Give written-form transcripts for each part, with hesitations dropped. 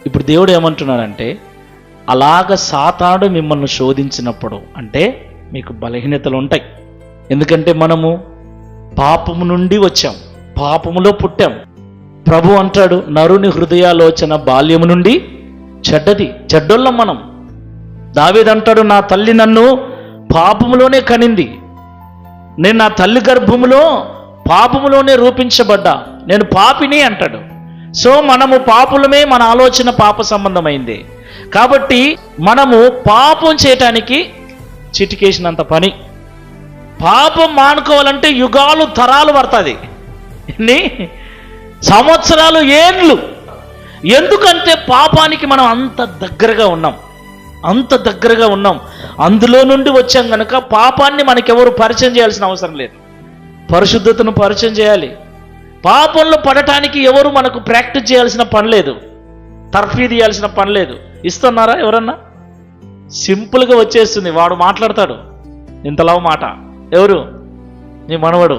ఇప్పుడు దేవుడు ఏమంటున్నాడంటే, అలాగ సాతాను మిమ్మల్ని శోధించినప్పుడు అంటే మీకు బలహీనతలు ఉంటాయి. ఎందుకంటే మనము పాపము నుండి వచ్చాం, పాపములో పుట్టాం. ప్రభు అంటాడు, నరుని హృదయాలోచన బాల్యము నుండి చెడ్డోళ్ళం మనం. దావీదు అంటాడు, నా తల్లి నన్ను పాపములోనే కనింది, నేను నా తల్లి గర్భములో పాపములోనే రూపించబడ్డా, నేను పాపిని అంటాడు. సో మనము పాపులమే, మన ఆలోచన పాప సంబంధమైంది. కాబట్టి మనము పాపం చేయటానికి చిటికేసినంత పని. పాపం మానుకోవాలంటే యుగాలు తరాలు పడుతుంది, ఎన్ని సంవత్సరాలు, ఏండ్లు. ఎందుకంటే పాపానికి మనం అంత దగ్గరగా ఉన్నాం. అందులో నుండి వచ్చాం కనుక పాపాన్ని మనకెవరు పరిచయం చేయాల్సిన అవసరం లేదు. పరిశుద్ధతను పరిచయం చేయాలి. పాపంలో పడటానికి ఎవరు మనకు ప్రాక్టీస్ చేయాల్సిన పని లేదు, తర్ఫీదు చేయాల్సిన పని లేదు. ఇస్తున్నారా ఎవరన్నా? సింపుల్గా వచ్చేస్తుంది. వాడు మాట్లాడతాడు ఇంతలావు మాట. ఎవరు? నీ మనవడు.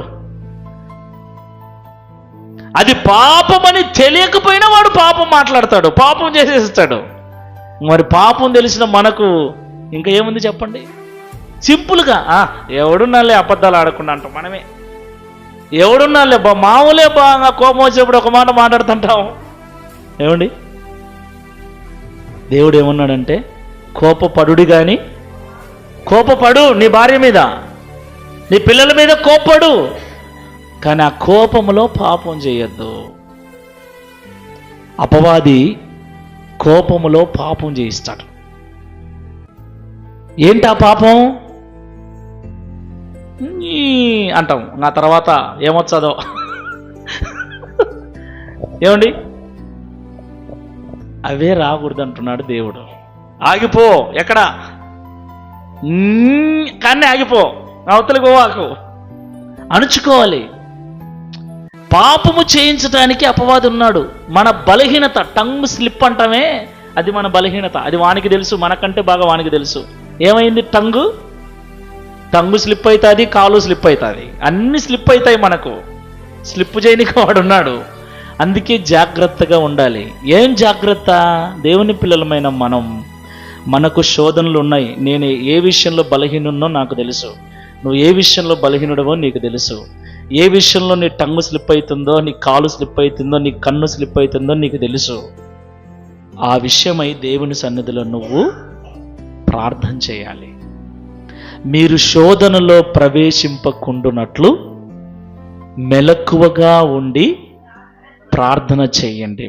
అది పాపమని తెలియకపోయినా వాడు పాపం మాట్లాడతాడు, పాపం చేసేస్తాడు. మరి పాపం తెలిసిన మనకు ఇంకా ఏముంది చెప్పండి? సింపుల్గా ఎవడున్నాలే అబద్ధాలు ఆడకుండా అంటాం మనమే. ఎవడున్నాలే మామూలే బాగా కోపం వచ్చేప్పుడు ఒక మాట మాట్లాడుతుంటాం. ఏమండి, దేవుడు ఏమన్నాడంటే, కోపపడుడి కానీ కోపపడు, నీ భార్య మీద, నీ పిల్లల మీద కోపడు, కానీ ఆ కోపములో పాపం చేయొద్దు. అపవాది కోపములో పాపం చేయిస్తాడు. ఏంటి ఆ పాపం అంటాం, నా తర్వాత ఏమొచ్చదో. ఏమండి, అవే రాకూడదు అంటున్నాడు దేవుడు. ఆగిపో, ఎక్కడ కానీ ఆగిపో, అవతలి గోవాకు అణుచుకోవాలి. పాపము చేయించడానికి అపవాది ఉన్నాడు. మన బలహీనత, టంగ్ స్లిప్ అంటామే, అది మన బలహీనత. అది వానికి తెలుసు, మనకంటే బాగా వానికి తెలుసు. ఏమైంది? టంగు స్లిప్ అవుతుంది, కాలు స్లిప్ అవుతుంది, అన్ని స్లిప్ అవుతాయి. మనకు స్లిప్ చేయనికి వాడున్నాడు. అందుకే జాగ్రత్తగా ఉండాలి. ఏం జాగ్రత్త? దేవుని పిల్లలమైన మనకు శోధనలు ఉన్నాయి. నేను ఏ విషయంలో బలహీనున్నో నాకు తెలుసు, నువ్వు ఏ విషయంలో బలహీనుడవో నీకు తెలుసు. ఏ విషయంలో నీ టంగు స్లిప్ అవుతుందో, నీ కాలు స్లిప్ అవుతుందో, నీ కన్ను స్లిప్ అవుతుందో నీకు తెలుసు. ఆ విషయమై దేవుని సన్నిధిలో నువ్వు ప్రార్థన చేయాలి. మీరు శోధనలో ప్రవేశింపకుండునట్లు మెలకువగా ఉండి ప్రార్థన చేయండి.